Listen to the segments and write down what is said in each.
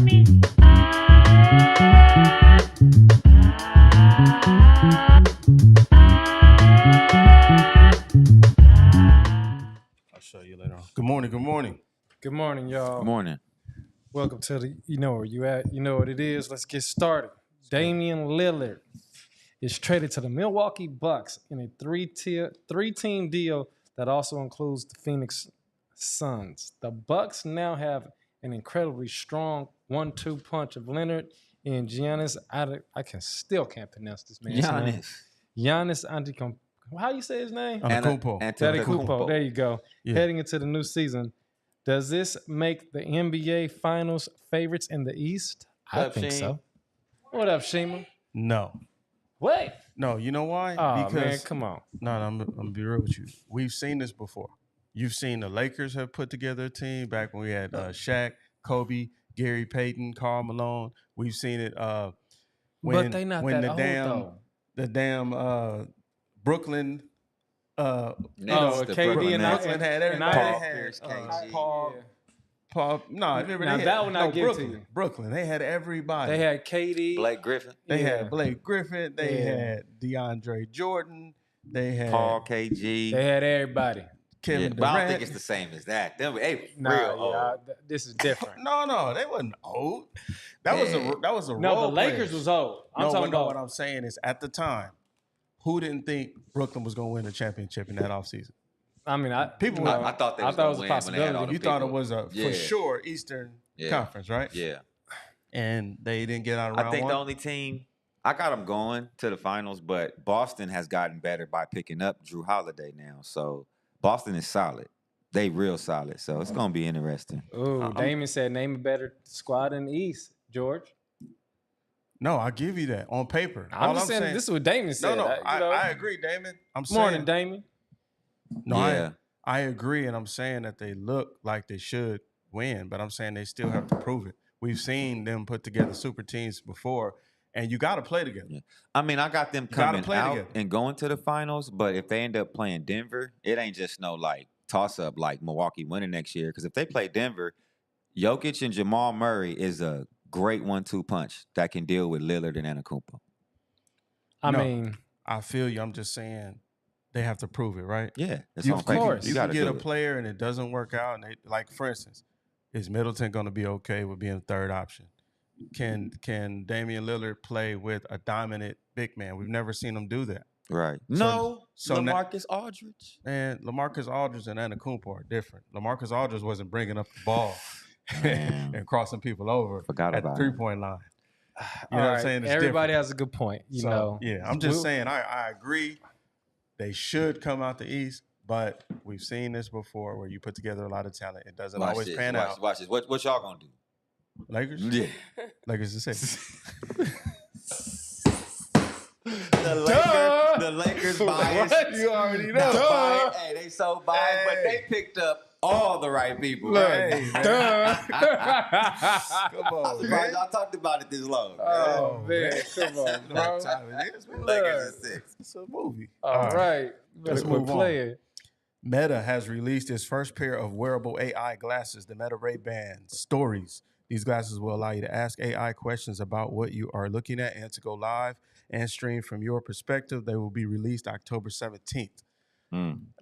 I'll show you later on. Good morning. Good morning. Good morning, y'all. Good morning. Welcome to the You Know Where You At. You know what it is. Let's get started. Damian Lillard is traded to the Milwaukee Bucks in a three-team deal that also includes the Phoenix Suns. The Bucks now have an incredibly strong 1-2 punch of Leonard and Giannis. Still can't pronounce this man's name. Giannis Antetokounmpo. How you say his name? Antetokounmpo. There you go. Yeah. Heading into the new season. Does this make the NBA Finals favorites in the East? I think so. What up, Shima? No. Wait. No, you know why? Oh, Because man, come on. No, I'm gonna be real with you. We've seen this before. You've seen the Lakers have put together a team back when we had Shaq, Kobe, Gary Payton, Karl Malone. We've seen it when But they not when that old, the damn Brooklyn KD and Brooklyn had everybody. Paul. They had Paul. Paul. No, remember Now they that had, one I give Brooklyn. to you. Brooklyn. They had everybody. They had KD. Blake Griffin. They Yeah. had Blake Griffin. They Yeah. had DeAndre Jordan. They had Paul KG. They had everybody. Kevin Yeah, Durant. but I don't think it's the same as that. Them, they Nah, real old. this is different. No, they wasn't old. That was a No, role the Lakers players. was old. I'm No, talking no, about what I'm saying is at the time, who didn't think Brooklyn was going to win the championship in that offseason? I mean, I thought they was thought it gonna was a win when they had possibility. all the You thought it people. was a Yeah. for sure Eastern Conference, right? Yeah. And they didn't get out of round I think one. the only team I got them going to the finals, but Boston has gotten better by picking up Drew Holiday now. So Boston is solid. They real solid. So it's gonna be interesting. Ooh, Damon said name a better squad in the East, George. No, I give you that on paper. I'm just saying this is what Damon said. No, I agree, Damon. I'm saying Morning, Damon. No, Yeah. I agree, and I'm saying that they look like they should win, but I'm saying they still have to prove it. We've seen them put together super teams before, and you got to play together. Yeah. I mean, I got them coming play out together. and going to the finals, but if they end up playing Denver, it ain't just no like toss up like Milwaukee winning next year. Because if they play Denver, Jokic and Jamal Murray is a great 1-2 punch that can deal with Lillard and Antetokounmpo. I feel you. I'm just saying they have to prove it, right? Yeah, that's You, on of paper. course, You you got can to get do a it. player and it doesn't work out, and they, like for instance, is Middleton going to be okay with being a third option? Can Damian Lillard play with a dominant big man? We've never seen him do that. Right. So LaMarcus Aldridge. And LaMarcus Aldridge and Antetokounmpo are different. LaMarcus Aldridge wasn't bringing up the ball and crossing people over Forgot at the about 3-point line. You know All what I'm right, saying? It's everybody different. has a good point. You So, know. Yeah, I'm just saying I agree. They should come out the East, but we've seen this before where you put together a lot of talent. It doesn't always pan out. Watch this. What y'all gonna do? Lakers? Yeah. Lakers to 6. The Lakers biased. You already know. Not biased. Hey, they so biased, but they picked up all the right people. Look, Hey, man. Come I'm on, surprised man. y'all talked about it this long. Oh, man. Come on, You know bro. what time it is, man. Lakers is 6. It's a movie. All right. Let's Better quit move on. playing. Meta has released its first pair of wearable AI glasses, the Meta Ray-Ban Stories. These glasses will allow you to ask AI questions about what you are looking at and to go live and stream from your perspective. They will be released October 17th.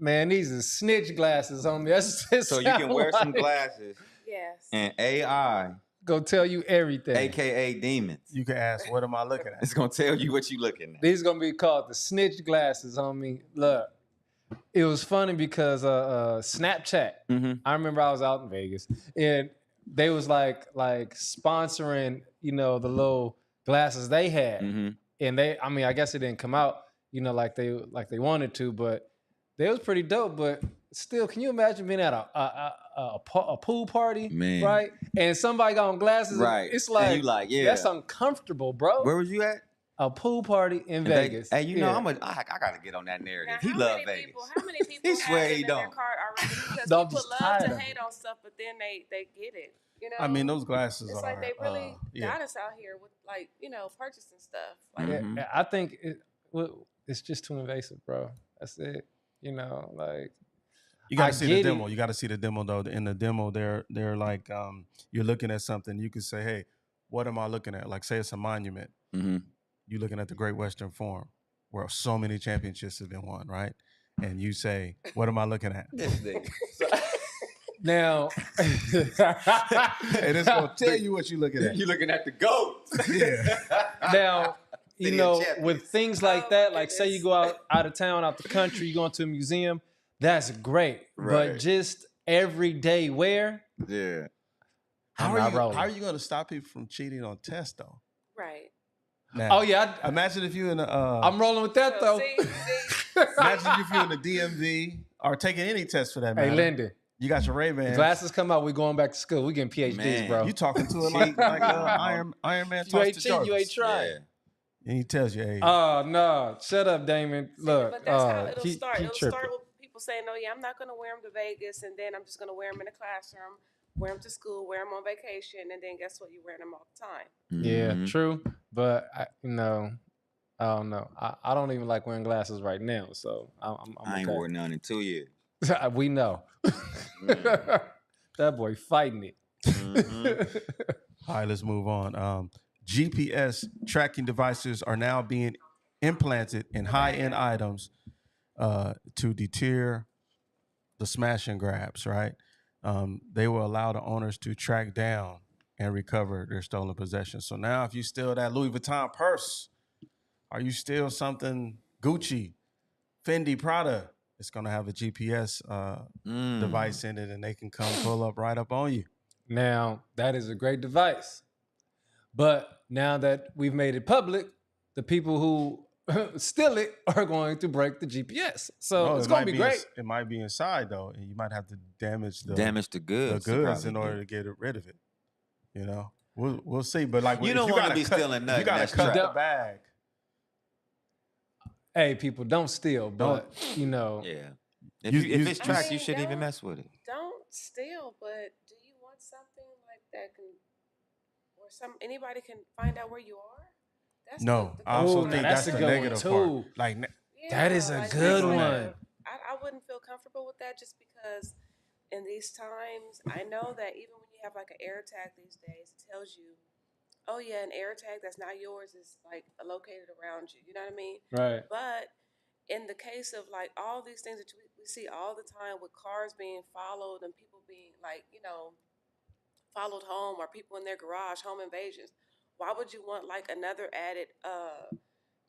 Man, these are snitch glasses, homie. That's So you can wear some glasses Yes. and AI, Go tell you everything. aka demons, You can ask, what am I looking at? it's gonna tell you what you looking at. These gonna be called the snitch glasses, homie. Look, it was funny because Snapchat. Mm-hmm. I remember I was out in Vegas and they was like sponsoring, you know, the little glasses they had, Mm-hmm. and I guess it didn't come out, you know, like they wanted to, but they was pretty dope. But still, can you imagine being at a pool party, Man. right? And somebody got on glasses, Right. It's And like, you like, yeah. that's uncomfortable, bro. Where was you at? A pool party in Vegas. Hey, you know, Yeah. I gotta get on that narrative. Now, He love Vegas. How many people He swear have he it in their don't. cart already? Because No, I'm people just love tired to of hate on stuff, but then they get it. You know, I mean, those glasses it's are. like they really yeah. got us out here with purchasing stuff. Like, Mhm. Yeah, I think it's just too invasive, bro. That's it. You know, like You got I to see the get demo. it. You got to see the demo though. In the demo, they're like you're looking at something. You can say, hey, what am I looking at? Like say it's a monument. Mm-hmm. You're looking at the Great Western Forum, where so many championships have been won, right? And you say, what am I looking at? This nigga. Now, And it's gonna tell you what you're looking at. You looking at the GOAT. Yeah. now, you City of know, Champions. with things Oh, like my that, like say you goodness. go out of town, out the country, you go into a museum, that's great. Right. But just everyday wear, Yeah. How I'm are not you? rolling. How are you going to stop people from cheating on tests though? Right. Now, Oh yeah, imagine if you in a. I'm rolling with that So, though. see, Imagine if you're in the DMV or taking any test for that Hey, matter. Lynden, You got your Ray-Bans. glasses come out, we going back to school. We getting PhDs, Man, bro. You talking to it like Iron Man You talks ain't to cheating, you ain't Jarvis. trying. Yeah. And he tells you, hey, Oh no, shut up, Damon. Look, but that's how it'll he, start. he It'll tripping. start with people saying, "Oh yeah, I'm not gonna wear them to Vegas, and then I'm just gonna wear them in the classroom, wear them to school, wear them on vacation, and then guess what? You're wearing them all the time." Yeah, Mhm. true. But I don't know. I don't even like wearing glasses right now, so I'm I ain't okay. worn none in 2 years. We know. That boy fighting it. Mhm. all right, let's move on. GPS tracking devices are now being implanted in high-end items to deter the smash and grabs, right? They will allow the owners to track down and recover their stolen possessions. So now if you steal that Louis Vuitton purse, or you steal something Gucci, Fendi, Prada, it's going to have a GPS device in it, and they can come pull up right up on you. Now, that is a great device. But now that we've made it public, the people who steal it are going to break the GPS. So No, it's it going might to be great. It might be inside though, and you might have to damage the Damage the goods. to probably in order do. to get rid of it. You know, we'll see. But like, You if don't you wanna gotta be cut- stealing if nothing You got that's to cut the trapped. bag. Hey, people, don't steal. But, you know, Yeah. If You- if you- it's tracked, I you mean, shouldn't even don't- mess with it. Don't steal, but do you want something like that can, where anybody can find out where you are? That's No, the I also Ooh, now think that's that's a the good one, negative too. part. Like, That is a like good negative. one. I wouldn't feel comfortable with that just because in these times, I know that even when you have like an air tag these days, it tells you, oh yeah, an air tag that's not yours is like located around you. You know what I mean? right. But in the case of like all these things that we see all the time with cars being followed and people being like, followed home or people in their garage, home invasions, why would you want like another added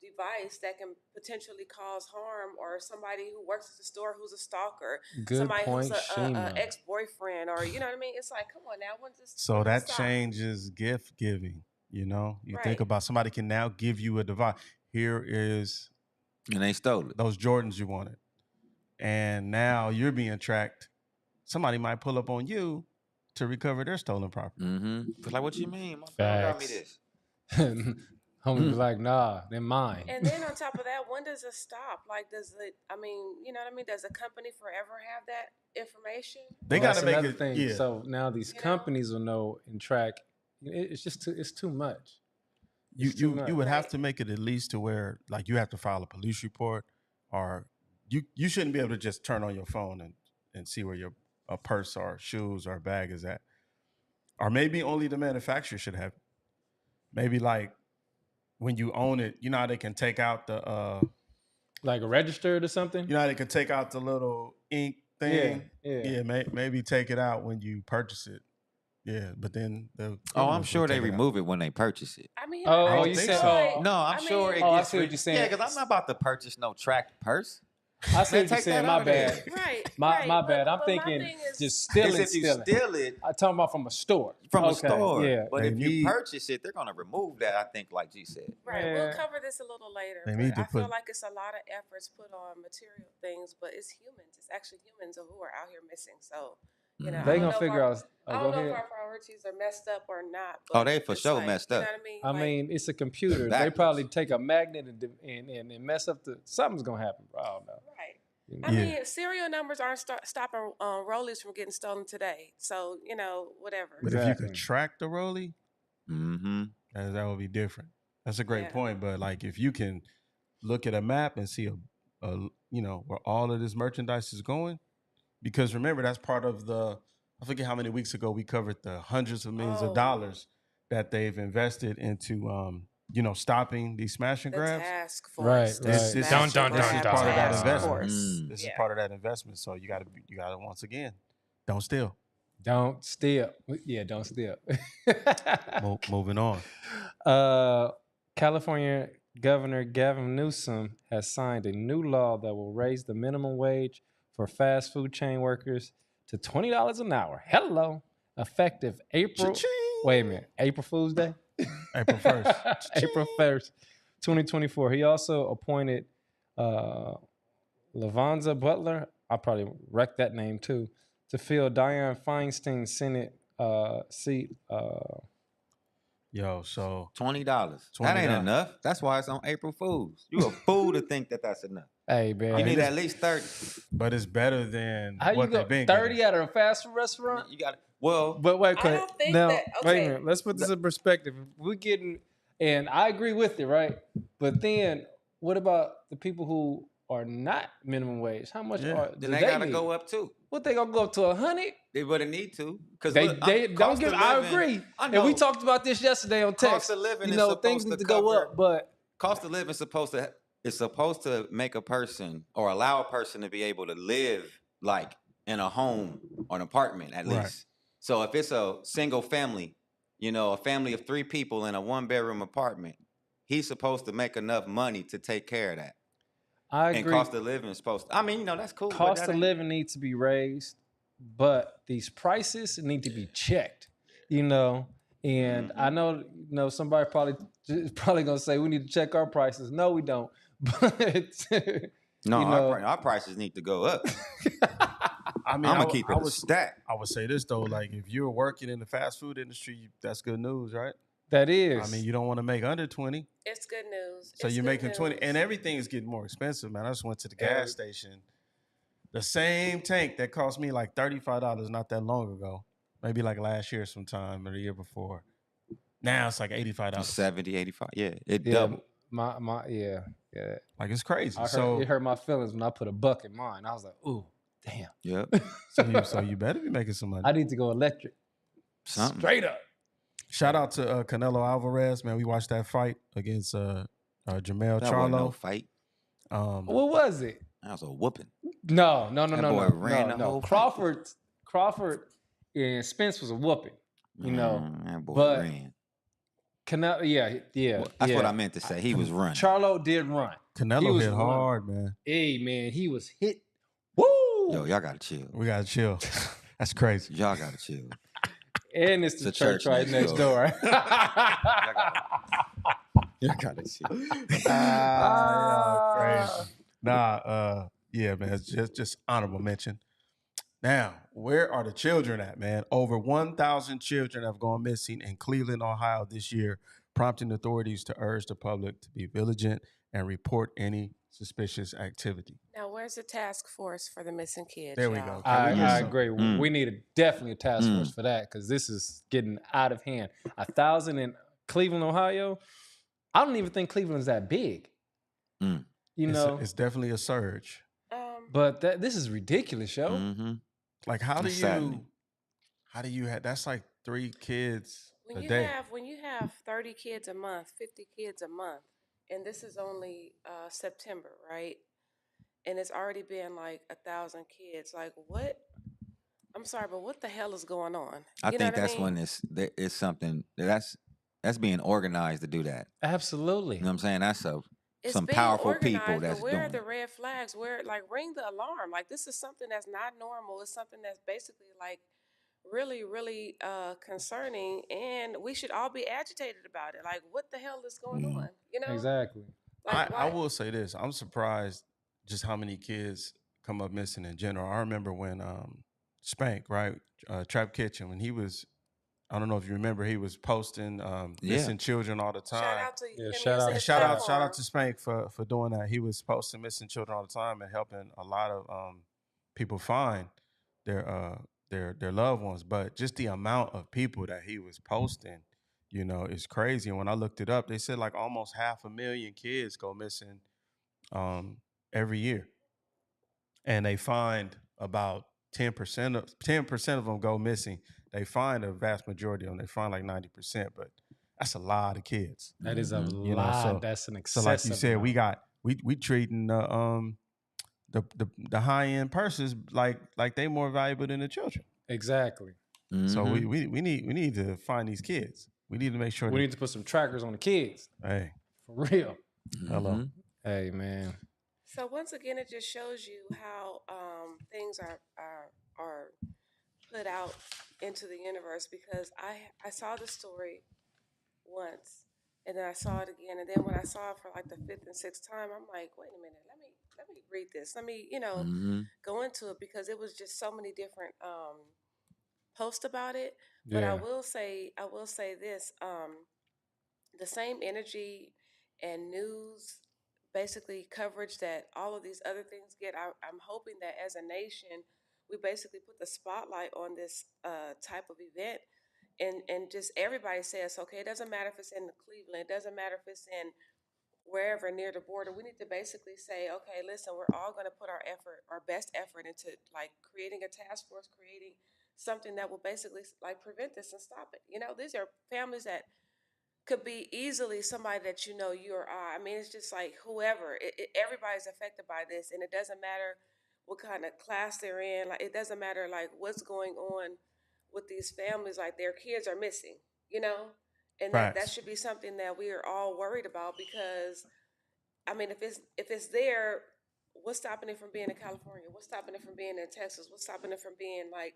device that can potentially cause harm, or somebody who works at the store who's a stalker, Good somebody point, who's Shima. a ex-boyfriend, or you know what I mean? It's like, come on now, when's this? so when that this stop? changes gift giving. You know, you think Right. about somebody can now give you a device. Here is And they stole it. those Jordans you wanted, and now you're being tracked. Somebody might pull up on you to recover their stolen property. Mm-hmm. It's like, what you mean? My friend got me Facts. this. Homie be like, nah, they're mine. And then on top of that, when does it stop? Like, does it? I mean, you know what I mean? Does a company forever have that information? They Well, got to that's make another it. thing. Yeah. So now these You know? companies will know and track. It's just it's too much. It's too much. You would have Right. to make it at least to where like you have to file a police report, or you shouldn't be able to just turn on your phone and see where your a purse or shoes or bag is at. Or maybe only the manufacturer should have it. Maybe like when you own it, you know how they can take out the Like registered or something. you know how they can take out the little ink thing. Yeah. Maybe take it out when you purchase it. Yeah, but then the Oh, I'm criminals sure will they take it out. remove it when they purchase it. I mean, Oh, I oh, just you feel said- like- No, I'm I sure mean, it Oh, I gets see what rid- you're saying. Yeah, because I'm not about to purchase no tracked purse. I see Man, what you're take saying. that My out of there. bad. Right. My right. bad. I'm But my thinking thing is, just Because stealing. if you steal it I'm talking about from a store. from a Okay, store, Yeah. but They if you need- purchase it, they're gonna remove that. I think, like G said. right. Yeah. We'll cover this a little later. They But need to I feel put- like it's a lot of efforts put on material things, but it's humans. It's actually humans who are out here missing. So, I They don't gonna know if figure our- out. I Go don't know if ahead. our priorities are messed up or not. Oh, But they for it's sure like, messed you up. know what I mean? I Like, mean, it's a computer. They Backwards. probably take a magnet and mess up the. Something's gonna happen, bro. I don't know. right. You I know? Yeah. mean, serial numbers aren't stopping rollies from getting stolen today. So, whatever. But if you Exactly. could track the rollie, Mm-hmm. that would be different. That's a great Yeah. point. But like if you can look at a map and see a where all of this merchandise is going, because remember that's part of the. I forget how many weeks ago we covered the hundreds of millions of Oh. dollars that they've invested into, stopping these smash and The grabs. task Right, force. right. This Dun, is dun, this dun, is dun. part of that Task investment. force. This is Yeah. part of that investment. So you gotta once again, don't steal. Don't steal. Yeah, don't steal. Moving on. California Governor Gavin Newsom has signed a new law that will raise the minimum wage for fast food chain workers to $20 an hour. Hello. Effective April. Cha-ching. Wait a minute. April Fool's Day? April 1st. April 1st, 2024. He also appointed Lavanza Butler. I probably wrecked that name too. To fill Dianne Feinstein's Senate seat. Yo, so $20. That ain't $20. enough. That's why it's on April Fools. You a fool to think that that's enough. Hey, man. You need at least 30. but it's better than How you what go they've been 30 getting. at a fast food restaurant? You got it. Well, But wait, I don't think now, that- wait a okay. minute. Let's put this in perspective. We're getting, and I agree with it, right? But then, what about the people who are not minimum wage? How much Yeah. are then do they gotta need? go up too. What they gonna go up to 100? They wouldn't need to. Because They don't give. I agree. And we talked about this yesterday on text. Cost of living You is know, supposed things to need to go cover- up, but Cost of living is supposed to make a person or allow a person to be able to live like in a home or an apartment at Right. least. So if it's a single family, a family of 3 people in a 1-bedroom apartment, he's supposed to make enough money to take care of that. I And agree. cost of living is supposed to, that's cool. but Cost that of ain't- living needs to be raised, but these prices need to be checked. And I know, somebody probably gonna say we need to check our prices. No, we don't. But No, you know- our prices need to go up. I mean, I'm I gonna keep it I a was stack. I would say this though, like if you're working in the fast food industry, that's good news, right? that is. I mean, you don't want to make under 20. It's good news. So It's you're good making 20 news. and everything is getting more expensive, man. I just went to the Every- gas station. The same tank that cost me like $35 not that long ago. Maybe like last year sometime or the year before. Now it's like $85. 70, 85. Yeah, it yeah, doubled. yeah. Like it's crazy. It hurt my feelings when I put a buck in mine. I was like, ooh, damn. Yep. so you better be making some money. I need to go electric. Something. Straight up. Shout out to Canelo Alvarez, man. We watched that fight against Jamel That wasn't Charlo. no fight. What was it? That was a whooping. No. boy ran the whole fight. Crawford and Spence was a whooping. That boy but- ran. Canelo, yeah. Well, that's what I meant to say. He was running. Charlo did run. He Canelo was hit running. hard, man. Hey, man, he was hit. Woo! Yo, y'all gotta chill. We gotta chill. That's crazy. Y'all gotta chill. And it's the It's a church church right next next door. Y'all gotta chill. Crazy. Nah, yeah, man. It's just honorable mention. Now, where are the children at, man? Over 1,000 children have gone missing in Cleveland, Ohio this year, prompting authorities to urge the public to be vigilant and report any suspicious activity. Now, where's the task force for the missing kids? There we y'all? go. Can we get I some- agree. Mm. We need definitely a task force for that because this is getting out of hand. 1,000 in Cleveland, Ohio. I don't even think Cleveland's that big. Mm. It's definitely a surge. But this is ridiculous, yo. Mm-hmm. Like, how do It's saddening. you have? That's like 3 kids when a you day. have 30 kids a month, 50 kids a month, and this is only September, right? And it's already been like 1,000 kids. Like, what? I'm sorry, but what the hell is going on? I You know think what that's mean? when it's something that's being organized to do that. Absolutely. You know what I'm saying? That's It's some being powerful people organized, that's but where doing are the it. red flags? Where, like, ring the alarm? Like, this is something that's not normal. It's something that's basically like really, really concerning, and we should all be agitated about it. Like, what the hell is going on? You know, Exactly. Like, I why- will say this. I'm surprised just how many kids come up missing in general. I remember when Spank, right? Trap Kitchen, when he was, I don't know if you remember, he was posting missing children all the time. Shout out to Yeah, him shout using out- his Shout platform. out to Spank for doing that. He was posting missing children all the time and helping a lot of people find their loved ones. But just the amount of people that he was posting, is crazy. And when I looked it up, they said like almost 500,000 kids go missing every year. And they find about 10% of them go missing. They find a vast majority of them. They find like 90%, but that's a lot of kids. That is a Mhm. You know, lot. so- That's an So excessive. like you said, amount. we treating the high end purses like they more valuable than the children. Exactly. So Mhm. we need to find these kids. We need to make sure We that need to put some trackers on the kids hey, for real. hello. Mhm. Hey man. So once again, it just shows you how things are put out into the universe. Because I saw the story once, and then I saw it again, and then when I saw it for like the fifth and sixth time, I'm like, wait a minute, let me read this. Let me Mhm. go into it, because it was just so many different posts about it. But Yeah. I will say this: the same energy and news, basically coverage that all of these other things get. I'm hoping that as a nation, we basically put the spotlight on this type of event, and just everybody says, okay, it doesn't matter if it's in Cleveland, it doesn't matter if it's in wherever near the border. We need to basically say, okay, listen, we're all going to put our best effort into like creating a task force, creating something that will basically like prevent this and stop it. These are families that could be easily somebody that you or I. I mean, it's just like whoever. Everybody's affected by this, and it doesn't matter what kind of class they're in. Like, it doesn't matter like what's going on with these families. Like, their kids are missing, and that Facts. should be something that we are all worried about. Because I mean, if it's there, what's stopping it from being in California? What's stopping it from being in Texas? What's stopping it from being like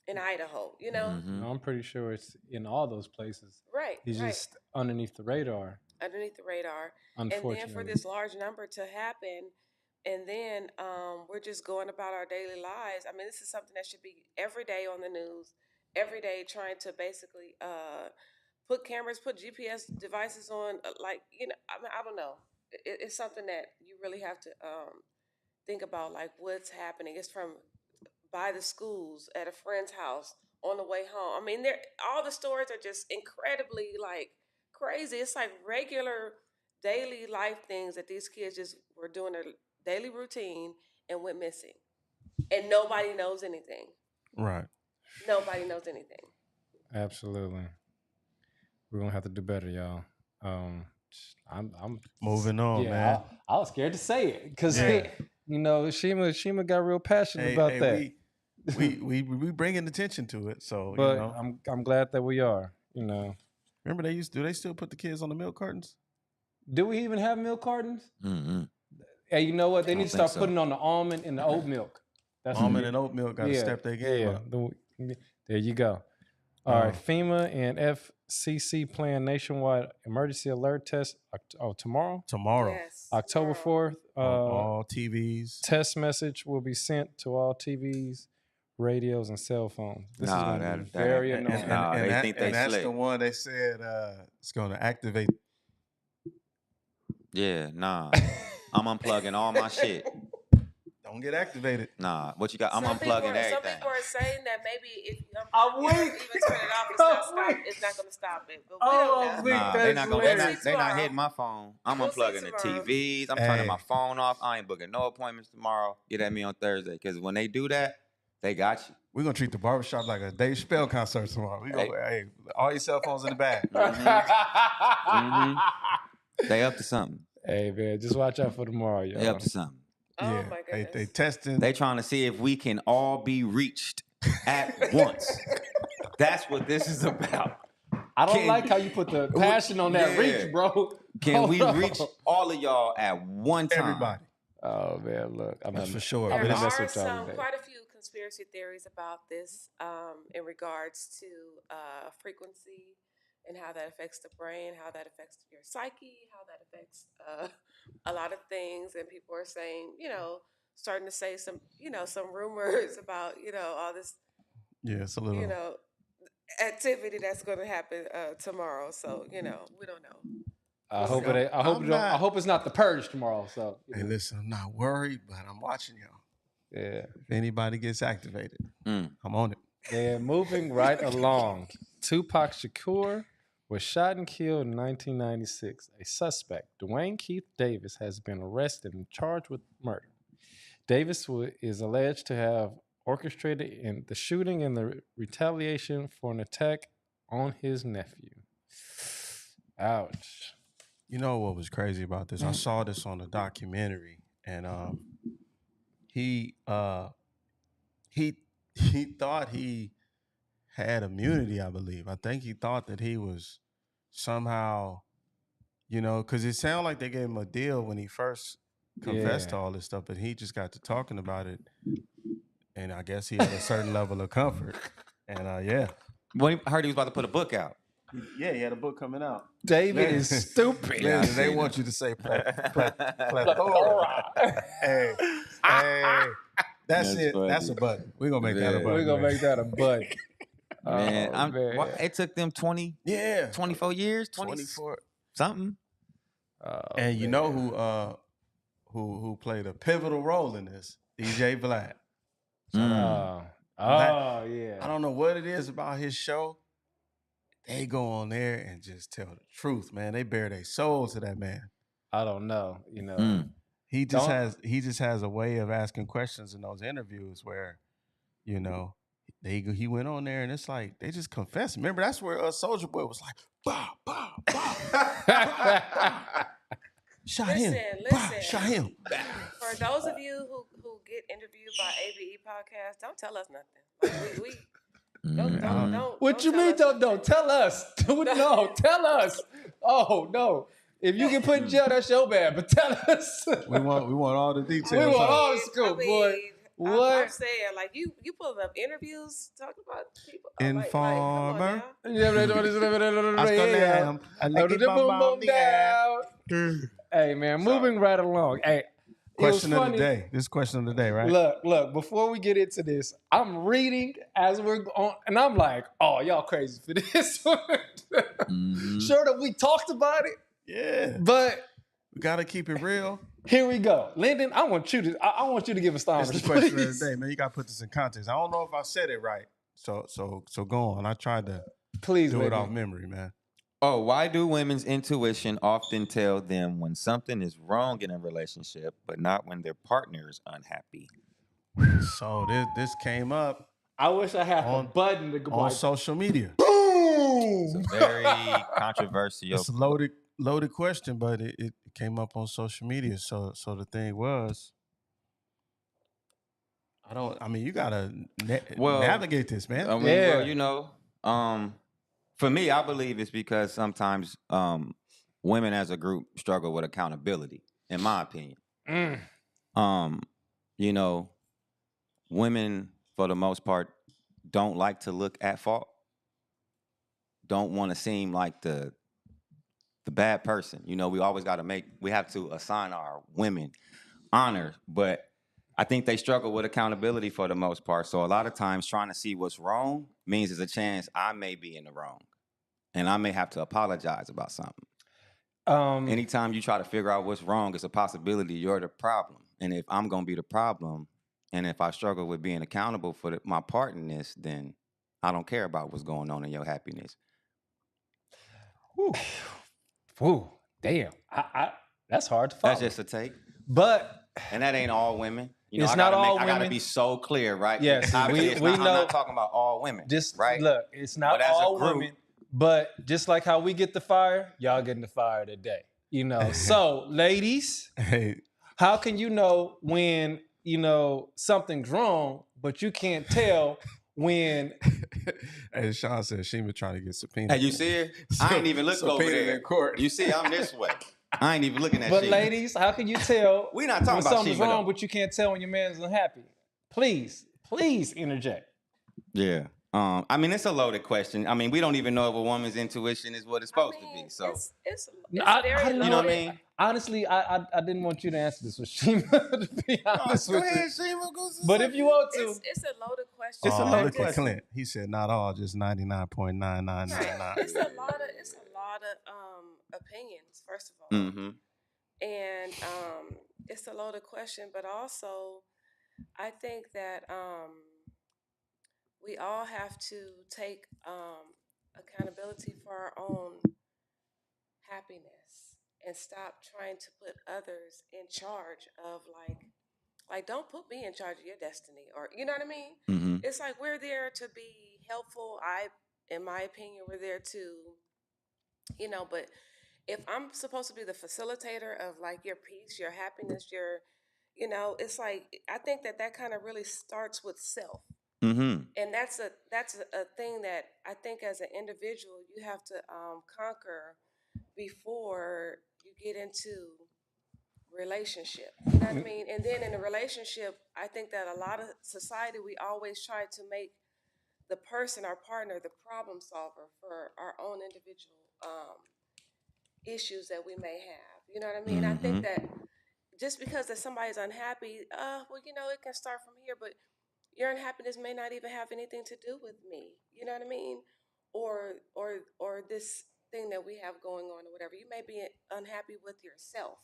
in Idaho? Mhm. I'm pretty sure it's in all those places. Right, He's right. just underneath the radar, Underneath the radar. And then for unfortunately. this large number to happen, and then we're just going about our daily lives. I mean, this is something that should be every day on the news, every day trying to basically put cameras, put GPS devices on. I mean, I don't know. It's something that you really have to think about, like what's happening. It's from by the schools, at a friend's house, on the way home. I mean, all the stories are just incredibly like crazy. It's like regular daily life things that these kids just were doing their daily routine and went missing, and nobody knows anything. Right. Nobody knows anything. Absolutely. We're gonna have to do better, y'all. I'm Moving on, man. I was scared to say it because Yeah. Shima got real passionate Hey, about hey, that. we bringing attention to it. So But I'm glad that we are. remember do they still put the kids on the milk cartons? Do we even have milk cartons? Mhm. Hey, you know what? They I need to don't think start so. putting on the almond and the oat milk. That's what Almond we- and oat milk got to step their game up. There you go. All right, Oh. FEMA and FCC plan nationwide emergency alert test. Tomorrow, Tomorrow Yes. October tomorrow. 4th. on all TVs. Test message will be sent to all TVs, radios, and cell phones. This is Nah, going to be that very ain't- annoying. Nah, they think they that's slick. the one they said it's going to activate. Yeah, nah. I'm unplugging all my shit. Don't get activated. Nah, what you got? I'm Some people unplugging everything. Some people are saying that maybe if you I'm even weak. turn it off, I'm it's not going to stop it. But we Oh, don't I'm know. weak. Nah, That they is not gonna. hilarious. They not tomorrow. hitting my phone. I'm We'll see unplugging the tomorrow. TVs. I'm turning my Hey. phone off. I ain't booking no appointments tomorrow. Get at me on Thursday, because when they do that, they got you. We're going to treat the barbershop like a Dave Chappelle concert tomorrow. Hey, all your cell phones in the bag. They up to something. Hey man, just watch out for tomorrow, y'all. They up to something. Oh Yeah. my They goodness. testing. They trying to see if we can all be reached at once. That's what this is about. I don't Can- like how you put the passion on that Yeah. reach, bro. Can Hold we on. reach all of y'all at one time? Everybody. Oh man, look, I'm That's not for sure. I'm There gonna mess are with y'all today. quite a few conspiracy theories about this in regards to frequency and how that affects the brain, how that affects your psyche, how that affects a lot of things. And people are saying, starting to say some rumors about, all this, Yeah, it's a little. activity that's going to happen tomorrow. So, we don't know. I hope I'm- it. I hope I'm it don't, not- I hope it's not the purge tomorrow. So Hey, listen, I'm not worried, but I'm watching y'all. yeah. If anybody gets activated, Mm. I'm on it. And moving right along, Tupac Shakur was shot and killed in 1996. A suspect, Dwayne Keith Davis, has been arrested and charged with murder. Davis is alleged to have orchestrated in the shooting and the retaliation for an attack on his nephew. Ouch. You know what was crazy about this? I saw this on a documentary, and he he he thought he had immunity. I believe. I think he thought that he was somehow, because it sounded like they gave him a deal when he first confessed to Yeah. all this stuff, but he just got to talking about it, and I guess he had a certain level of comfort. And yeah, When I heard he was about to put a book out. yeah, he had a book coming out. David is stupid. Yeah, I Listen, they seen want it. you to say plethora. Hey, hey, that's it. funny. That's a button. We're gonna make that a Yeah. button. We're gonna man. make that a button. Man, Oh, man. it took them 20, Yeah, 24 years, 24. something. Oh, And you know man. who played a pivotal role in this? DJ Vlad. Oh, yeah. I don't know what it is about his show. They go on there and just tell the truth, man. They bare their soul to that man. I don't know. He just Don't- has a way of asking questions in those interviews where, he went on there and it's like they just confess. Remember, that's where Soldier Boy was like, bah, bah, bah, bah, bah. Shot him. Bah, Listen. shot him. For those of you who get interviewed by ABE podcast, don't tell us nothing. Like we don't. What you mean? Don't tell us. No, tell us. Oh no. If you get put in jail, that's your bad. But tell us. We want all the details. We want huh? all the scoop, boy. What? I'm saying, like you pulling up interviews talking about people. Informer. Hey man, moving right along. Hey, Question it was of the funny. day. This is question of the day, right? Look, before we get into this, I'm reading as we're on, and I'm like, oh, y'all crazy for this one. Sure that we talked about it, Yeah. but We gotta keep it real. here we go. Lynden, I want you to give us time. It's the question of the day, man. You gotta put this in context. I don't know if I said it right. So go on. I tried to Please, do it off Lynden. memory, man. Oh, why do women's intuition often tell them when something is wrong in a relationship, but not when their partner is unhappy? So this came up I wish I had On- a button to go on like, social media. It's boom. a very controversial. It's a loaded question, but it came up on social media. So the thing was, you gotta navigate this, man. I mean, Yeah. well, for me, I believe it's because sometimes women as a group struggle with accountability, in my opinion. Women, for the most part, don't like to look at fault, don't want to seem like the bad person. We always we have to assign our women honor, but I think they struggle with accountability for the most part. So a lot of times trying to see what's wrong means there's a chance I may be in the wrong and I may have to apologize about something. Anytime you try to figure out what's wrong, it's a possibility you're the problem. And if I'm going to be the problem, and if I struggle with being accountable for my part in this, then I don't care about what's going on in your happiness. Whew, damn. I that's hard to follow. That's just a take. But And that ain't all women. It's not all I gotta women. be so clear, right? Yes, Obviously, we I'm know- not talking about all women. just right. look, it's not But as a all group- women, but just like how we get the fire, y'all getting the fire today. So ladies, Hey, how can you know when something's wrong, but you can't tell when hey, Sean said Shima trying to get subpoenaed. Hey, you see it? I ain't even looking over Subpoenaed there. in court. You see, I'm this way. I ain't even looking at But shit. ladies, how can you tell We not when talking about something's Shima, wrong, though. but you can't tell when your man's unhappy? Please interject. Yeah. It's a loaded question. We don't even know if a woman's intuition is what it's supposed to be. So it's I very didn't you know what I loaded. mean? Honestly, I didn't want you to answer this with Shima, to be honest with you. Shima. But if you want to, It's a loaded question. It's a Oh, loaded look at question. Clint. He said not all, just 99.9999. Right. It's a lot of opinions, first of all. Mm-hmm. And it's a loaded question, but also I think that we all have to take accountability for our own happiness and stop trying to put others in charge of Like, don't put me in charge of your destiny, or you know what I mean? Mm-hmm. It's like we're there to be helpful. In my opinion, we're there to, but if I'm supposed to be the facilitator of like your peace, your happiness, it's like I think that kind of really starts with self, Mm-hmm. and that's a thing that I think as an individual you have to conquer before you get into relationship. You know what I mean? And then in a relationship, I think that a lot of society we always try to make the person, our partner, the problem solver for our own individual issues that we may have. You know what I mean? I Mm-hmm. think that just because that somebody's unhappy, it can start from here, but your unhappiness may not even have anything to do with me. You know what I mean? Or this thing that we have going on or whatever. You may be unhappy with yourself,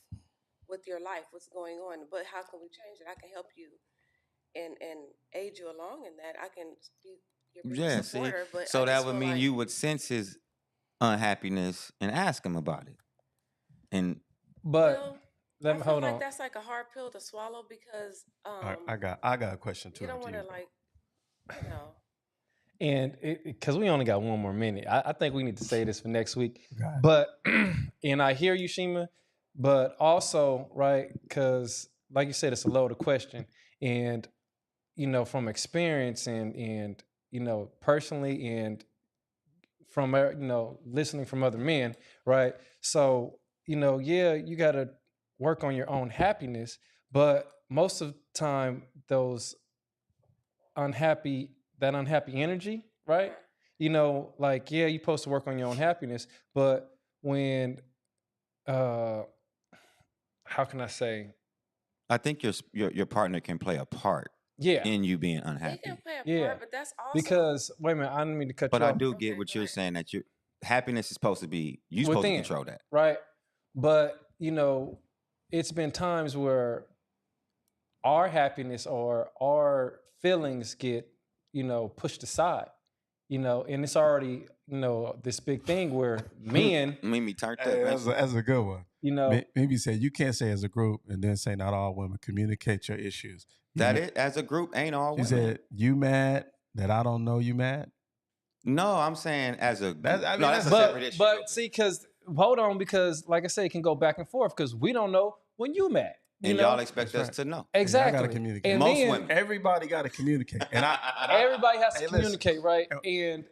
with your life, what's going on, but how can we change it? I can help you and aid you along in that. I can be your Yeah. biggest See, supporter, but so I that just would feel mean like you would sense his unhappiness and ask him about it. And But well, let I me feel hold like on. that's like a hard pill to swallow because I got a question too. you don't want to Regina. like, you know. And because we only got one more minute, I think we need to say this for next week. Got it. But and I hear you, Shima, but also right because like you said, it's a loaded question, and from experience and personally and from listening from other men, right? So yeah, you got to work on your own happiness, but most of the time those unhappy energy, right? Like yeah, you're supposed to work on your own happiness, but when how can I say? I think your partner can play a part Yeah, in you being They can unhappy. play a yeah. part, but that's also Because wait a minute, I didn't mean to cut But you I off. do okay. get what Go you're ahead. saying that your happiness is supposed to be you supposed to Within, control that. right? But it's been times where our happiness or our feelings get pushed aside, and it's already this big thing where men, Made me turned Hey, up. that's a good one. you know, Maybe say you can't say as a group and then say not all women communicate your issues. That it as a group ain't all She women. said you mad that I don't know you mad. No, I'm saying as a That's- I mean, no, that's that's a a separate but issue. real but quick. see, because hold on, because like I say, it can go back and forth because we don't know when you mad, and y'all expect That's us right. to know. Yeah, I exactly. gotta communicate. And Most then women. Everybody got to communicate, and everybody has to Hey, listen. communicate, right? And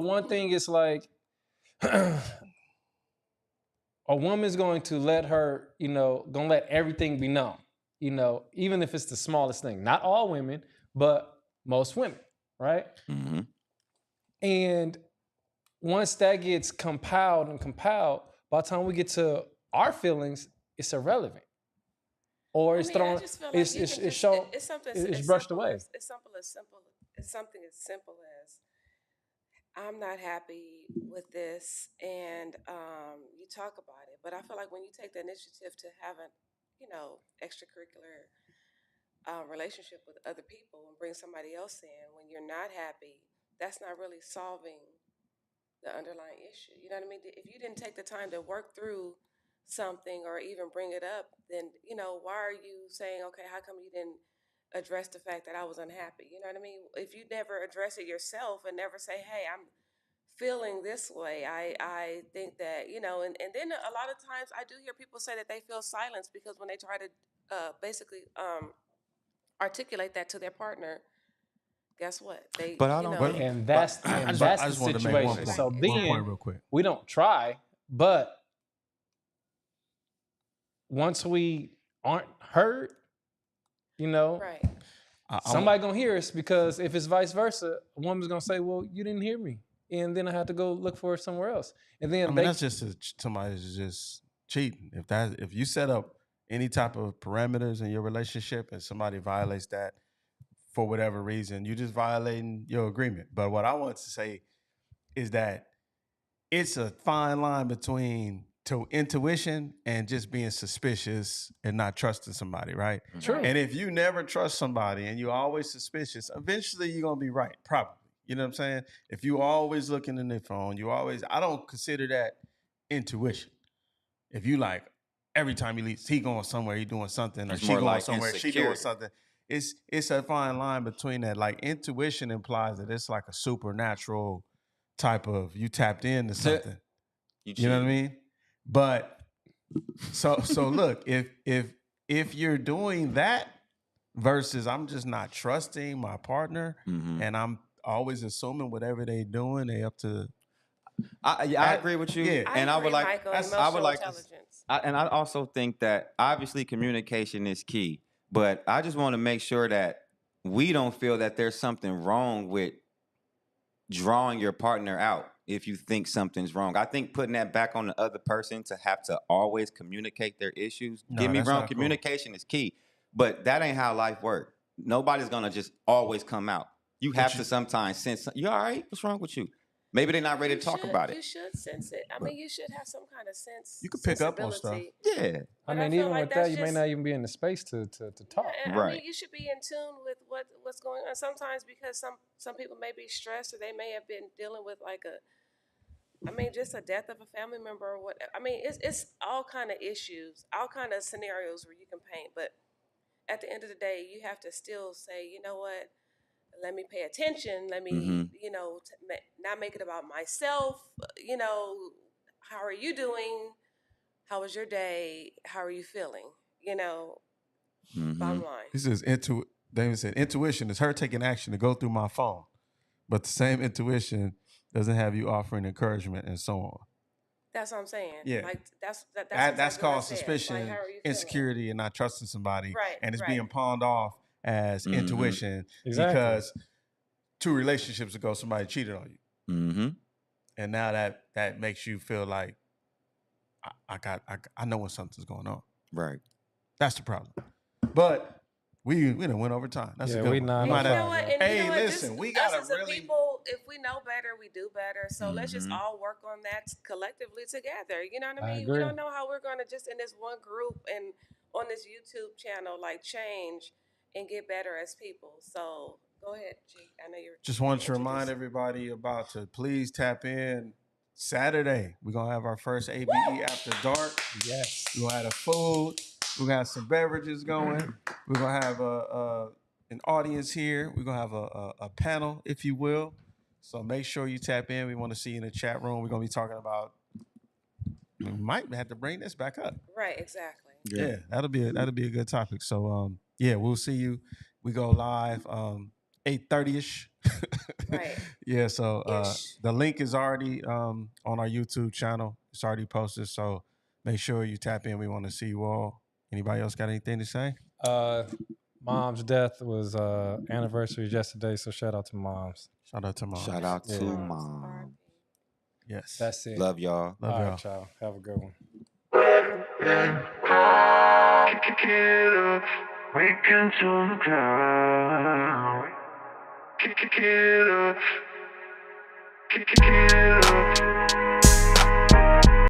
one thing is like a woman's going to let her, gonna let everything be known, even if it's the smallest thing. Not all women, but most women, right? Mm-hmm. And once that gets compiled, by the time we get to our feelings, it's irrelevant. Or it's thrown, I just feel like it's you can it's just, shown, it's something it's as brushed simple away. as it's something as simple as I'm not happy with this, and you talk about it. But I feel like when you take the initiative to have an, extracurricular relationship with other people and bring somebody else in when you're not happy, that's not really solving the underlying issue. You know what I mean? If you didn't take the time to work through something or even bring it up, then why are you saying, okay, how come you didn't address the fact that I was unhappy? You know what I mean? If you never address it yourself and never say, hey, I'm feeling this way, I think that, and then a lot of times I do hear people say that they feel silence because when they try to basically articulate that to their partner, guess what? They, But I don't think- And that's I and just, that's I the just wanted to make one situation. point. So One then point real quick. we don't try, but once we aren't heard, right. somebody gonna hear us, because if it's vice versa, a woman's gonna say, well, you didn't hear me, and then I have to go look for it somewhere else. And then I mean, that's just somebody's just cheating. If you set up any type of parameters in your relationship and somebody violates that for whatever reason, you just violating your agreement. But what I want to say is that it's a fine line between intuition and just being suspicious and not trusting somebody, right? True. And if you never trust somebody and you're always suspicious, eventually you're gonna be right, probably. You know what I'm saying? If you always looking in their phone, I don't consider that intuition. If you like, every time he leaves, he going somewhere, he doing something, or It's she more going like somewhere, she doing insecurity. something. It's a fine line between that. Like intuition implies that it's like a supernatural type of you tapped into something. You know what I mean? But so look, if you're doing that versus I'm just not trusting my partner and I'm always assuming whatever they doing, they up to. I agree with you, Yeah. and I would agree, like Michael. I would Emotional like to, intelligence. and I also think that obviously communication is key, but I just want to make sure that we don't feel that there's something wrong with drawing your partner out if you think something's wrong. I think putting that back on the other person to have to always communicate their issues. No, Get me that's wrong, not cool. communication is key, but that ain't how life works. Nobody's gonna just always come out. You have to sometimes sense, you all right? What's wrong with you? Maybe they're not ready to talk about You it. should sense it. I mean, you should have some kind of sense. You can pick up on stuff. sensibility. Yeah, I But mean, feel even like with that, that's you may just- not even be in the space to talk. Yeah, I Right. mean, you should be in tune with what's going on. Sometimes because some people may be stressed or they may have been dealing with like just a death of a family member or what. I mean, it's all kind of issues, all kind of scenarios where you can paint. But at the end of the day, you have to still say, you know what? Let me pay attention. Let me, not make it about myself. How are you doing? How was your day? How are you feeling? Bottom line. This is David said intuition is her taking action to go through my phone, but the same intuition doesn't have you offering encouragement and so on. That's what I'm saying. Yeah. Like that's That's exactly what I called said. suspicion, Like, how are you feeling? insecurity, and not trusting somebody, Right, and it's right. being pawned off as intuition Exactly. because 2 relationships ago somebody cheated on you, Mm-hmm. and now that makes you feel like I know when something's going on. Right. That's the problem. But we done went over time. That's a good we one. nine We on might five, have- man. And Hey, you know what? listen, Just we us gotta as a really. people, if we know better, we do better. So let's just all work on that collectively together. You know what I I mean? agree. We don't know how we're going to just in this one group and on this YouTube channel like change and get better as people. So go ahead, G. I know you're. Just wanted to remind everybody about to please tap in Saturday. We're gonna have our first ABE after dark. Yes. We're gonna have the food. We're gonna have some beverages going. We're gonna have an audience here. We're gonna have a panel, if you will. So make sure you tap in. We want to see you in the chat room. We're gonna be talking about. We might have to bring this back up. Right. Exactly. Yeah, that'll be a good topic. So yeah, we'll see you. We go live 8:30ish. Right. Yeah, so Ish. the link is already on our YouTube channel. It's already posted. So make sure you tap in. We want to see you all. Anybody else got anything to say? Mom's death was anniversary yesterday, so shout out to moms. Shout out to mom. Shout out to Moms, mom. RIP. Yes. That's it. Love y'all. Love All y'all. right, y'all. Have a good one. We can turn the ground. Kick it up.